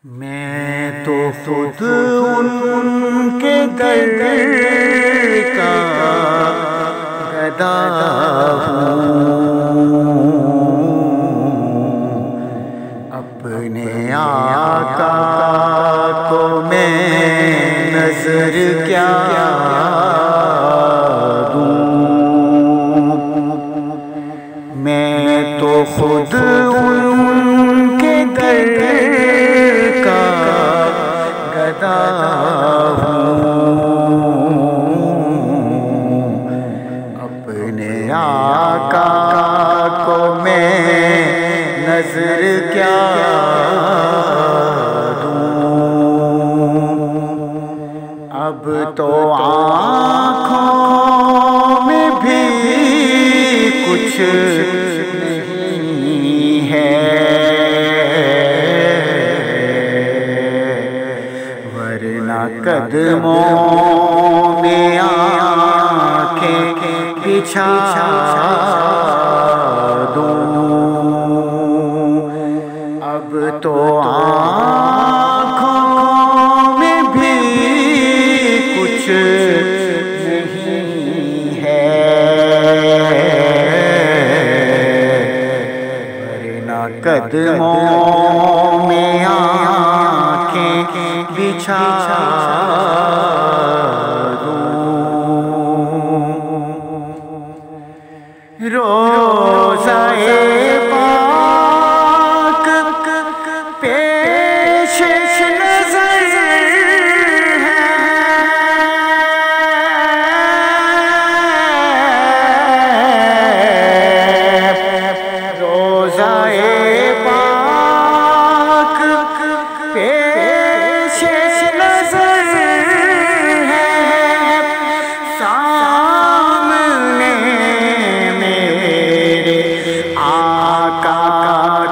میں تو خود ان کے در کا گدا ہوں، اپنے آقا کو میں نظر کیا دوں۔ میں تو خود ان کے در کا گدا ہوں، اپنے آقا کو میں نظر کیا دوں۔ اب تو آنکھوں میں بھی کچھ نہیں ہے، ورنہ قدموں میں آنکھیں بچھا دوں۔ اب تو آنکھوں میں بھی کچھ نہیں ہے، ورنہ قدموں میں آنکھیں بچھا دوں۔ روضہ پاک پیش نظر ہے، روضہ پاک پیش نظر ہے، سامنے میرے آقا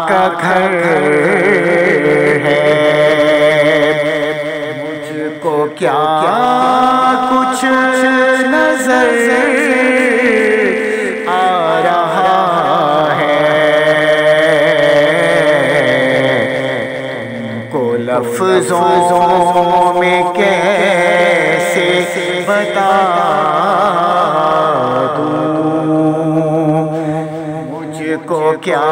کا گھر ہے۔ مجھ کو کیا کچھ نظر آ رہا ہے، تم کو لفظوں میں کیسے بتا دوں۔ مجھ کو کیا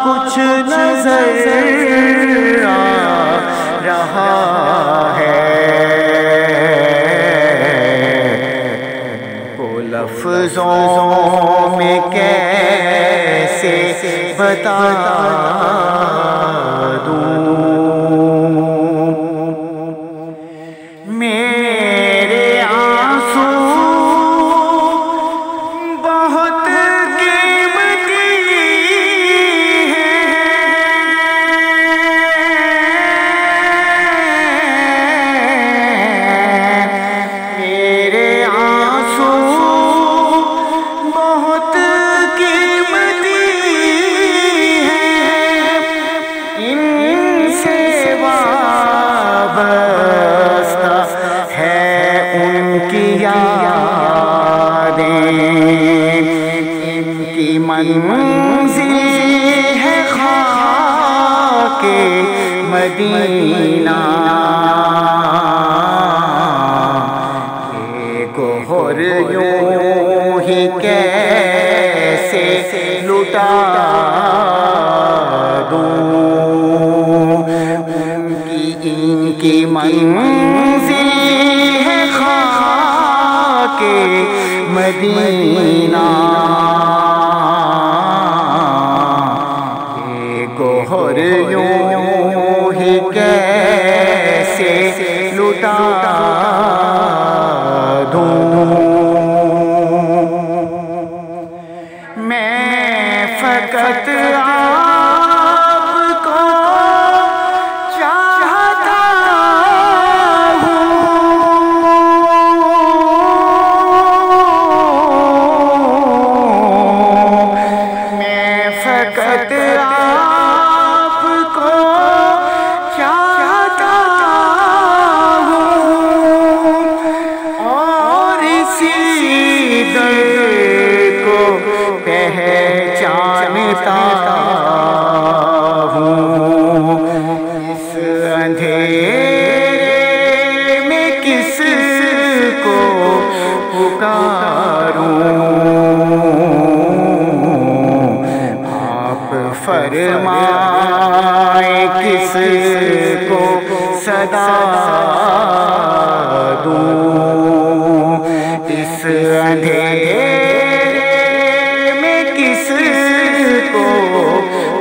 کچھ نظر آ رہا ہے، کو لفظوں میں کیسے بتا دوں۔ میرے آنسو بہت قیمتی ہیں، میرے آنسو بہت قیمتی ہیں، ان سے وابستہ ہے ان کی یادیں، ان کی منزل ہے خاک مدینہ، یہ گوہر یوں ہی کیسے لٹا دوں۔ ان کی منزل ہے خاک مدینہ، یہ گوہر یوں ہی کیسے لٹا دوں۔ میں پکاروں، آپ فرمائیں کس کو صدا دوں، اس اندھیرے میں کس کو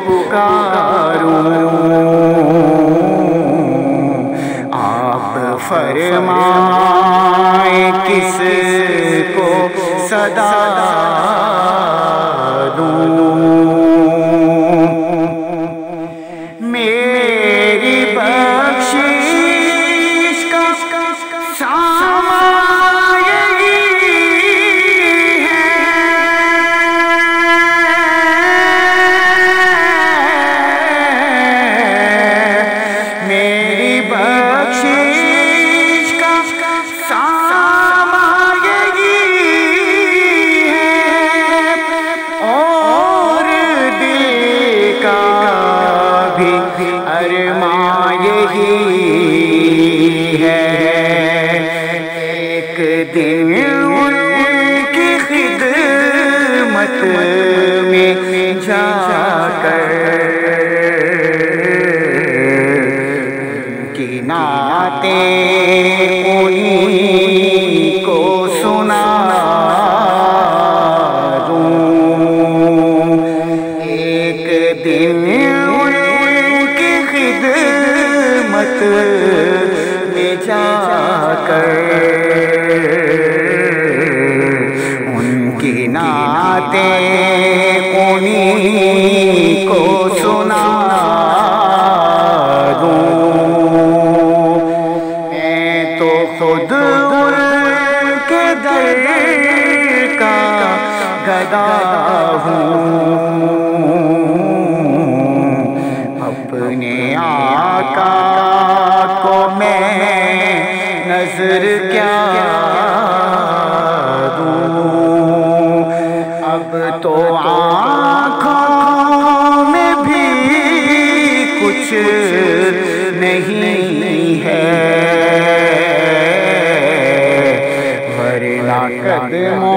پکاروں، آپ فرمائیں کس کو صدا دوں، میری بخشش کا سامان یہی ہے، میری بخشش کا سامان یہی ہے، اور دل کا بھی ارمان یہی ہے، ایک دن ان کی خدمت میں جا کر ان کی نعتیں انہیں کو سنا دوں، ایک دن خدمت میں جا کر ان کی نعتیں انہیں کو سنا دوں، میں تو خود ان کے در کا گدا ہوں، اپنے آقا کو میں نظر کیا دوں، اب تو آنکھوں میں بھی کچھ نہیں ہے، ورنہ قدموں